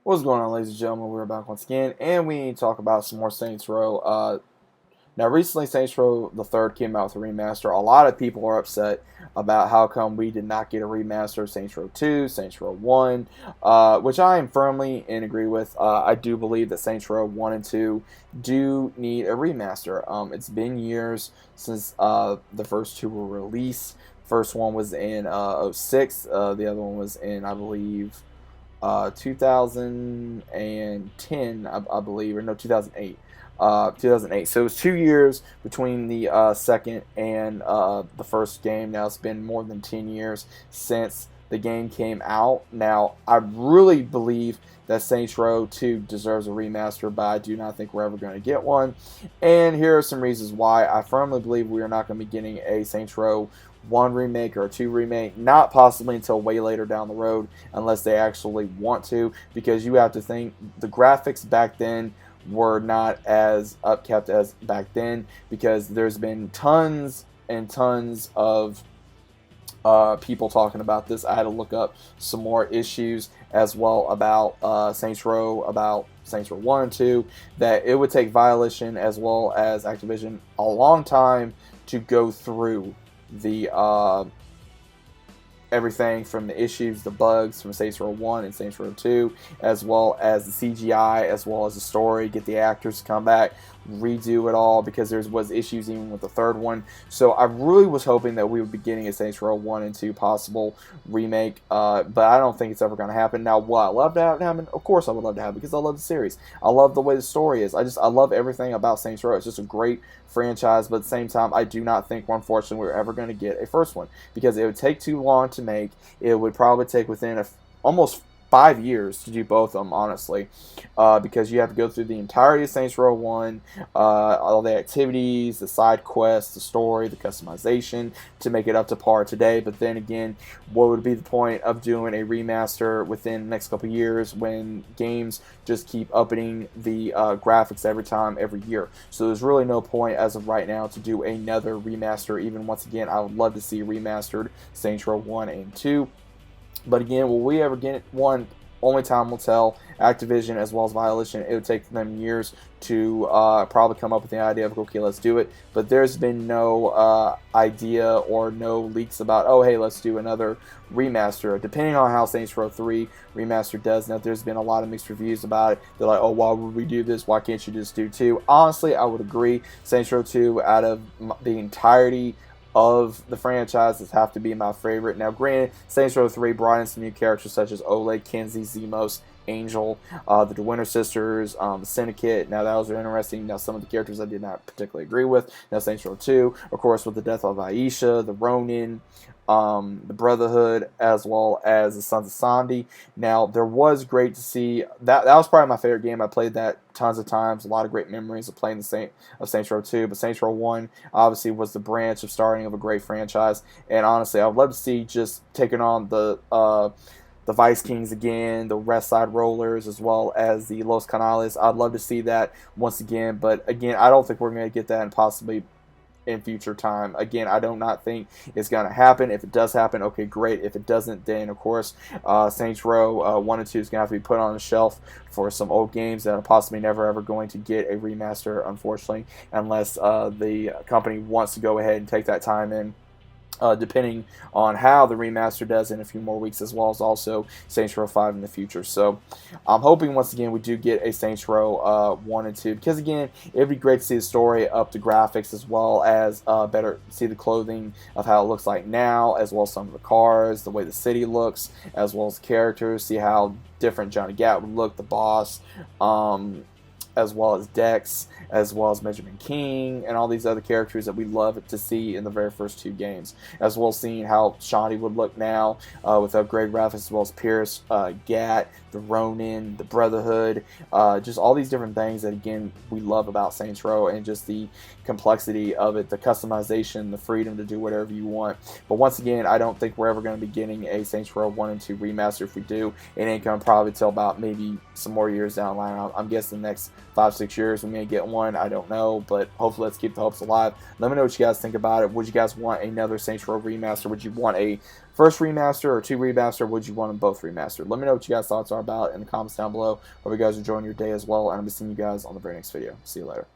What's going on, ladies and gentlemen? We're back once again, and we need to talk about some more Saints Row. Now, recently, Saints Row the Third came out with a remaster. A lot of people are upset about how come we did not get a remaster of Saints Row 2, Saints Row 1, which I am firmly in agree with. I do believe that Saints Row 1 and 2 do need a remaster. It's been years since the first two were released. First one was in '06. The other one was in, I believe, 2010, I believe, or no, 2008. 2008. So it was 2 years between the second and the first game. Now it's been more than 10 years since the game came out. Now I really believe that Saints Row 2 deserves a remaster, but I do not think we're ever going to get one. And here are some reasons why. I firmly believe we are not going to be getting a Saints Row 1 remake or a 2 remake, not possibly until way later down the road, unless they actually want to, because you have to think the graphics back then were not as upkept as back then, because there's been tons and tons of people talking about this. I had to look up some more issues as well about Saints Row, about Saints Row 1 and 2, that it would take Violation as well as Activision a long time to go through the everything from the issues, the bugs from Saints Row 1 and Saints Row 2, as well as the CGI, as well as the story, get the actors to come back, redo it all, because there was issues even with the third one. So I really was hoping that we would be getting a Saints Row 1 and 2 possible remake, but I don't think it's ever going to happen. Now, what I love to have it happen? Of course I would love to have it, because I love the series. I love the way the story is. I love everything about Saints Row. It's just a great franchise, but at the same time, I do not think, unfortunately, we're ever going to get a first one, because it would take too long to make. It would probably take within almost 5 years to do both of them, honestly, because you have to go through the entirety of Saints Row 1, all the activities, the side quests, the story, the customization to make it up to par today. But then again, what would be the point of doing a remaster within the next couple of years when games just keep upping the graphics every year? So there's really no point as of right now to do another remaster. Even once again, I would love to see remastered Saints Row 1 and 2. But again, will we ever get one? Only time will tell. Activision as well as Violation, it would take them years to probably come up with the idea of, okay, let's do it. But there's been no idea or no leaks about, oh, hey, let's do another remaster. Depending on how Saints Row 3 remaster does. Now, there's been a lot of mixed reviews about it. They're like, oh, why would we do this? Why can't you just do 2? Honestly, I would agree. Saints Row 2, out of the entirety of the franchises, have to be my favorite. Now, granted, Saints Row 3 brought in some new characters such as Oleg, Kenzie, Zemos, Angel, the DeWinter sisters, Syndicate. Now, those are interesting. Now, some of the characters I did not particularly agree with. Now, Saints Row 2, of course, with the death of Aisha, the Ronin, the Brotherhood, as well as the Sons of Sandy. Now, there was great to see that. That was probably my favorite game. I played that tons of times. A lot of great memories of playing Saints Row 2. But Saints Row 1 obviously was the branch of starting of a great franchise. And honestly, I would love to see just taking on the Vice Kings again, the West Side Rollers, as well as the Los Canales. I'd love to see that once again. But again, I don't think we're going to get that, and possibly in future time. Again, I do not think it's going to happen. If it does happen, okay, great. If it doesn't, then of course Saints Row 1 and 2 is going to have to be put on the shelf for some old games that are possibly never ever going to get a remaster, unfortunately, unless the company wants to go ahead and take that time in. Depending on how the remaster does in a few more weeks, as well as also Saints Row 5 in the future. So I'm hoping once again we do get a Saints Row 1 and 2, because again, it would be great to see the story, up the graphics, as well as better see the clothing of how it looks like now, as well as some of the cars, the way the city looks, as well as the characters, see how different Johnny Gat would look, the boss, as well as Dex, as well as Benjamin King, and all these other characters that we love to see in the very first 2 games, as well as seeing how Shawnee would look now with upgrade graphics, as well as Pierce, Gat, the Ronin, the Brotherhood, just all these different things that, again, we love about Saints Row, and just the complexity of it, the customization, the freedom to do whatever you want. But once again, I don't think we're ever going to be getting a Saints Row 1 and 2 remaster. If we do, it ain't going to probably till about maybe some more years down the line. I'm guessing the next 5-6 years we may get one. I don't know, but hopefully let's keep the hopes alive. Let me know what you guys think about it. Would you guys want another Saints Row remaster? Would you want a first remaster or 2 remaster? Would you want them both remastered? Let me know what you guys' thoughts are about it in the comments down below. Hope you guys are enjoying your day as well, and I'm going to see you guys on the very next video. See you later.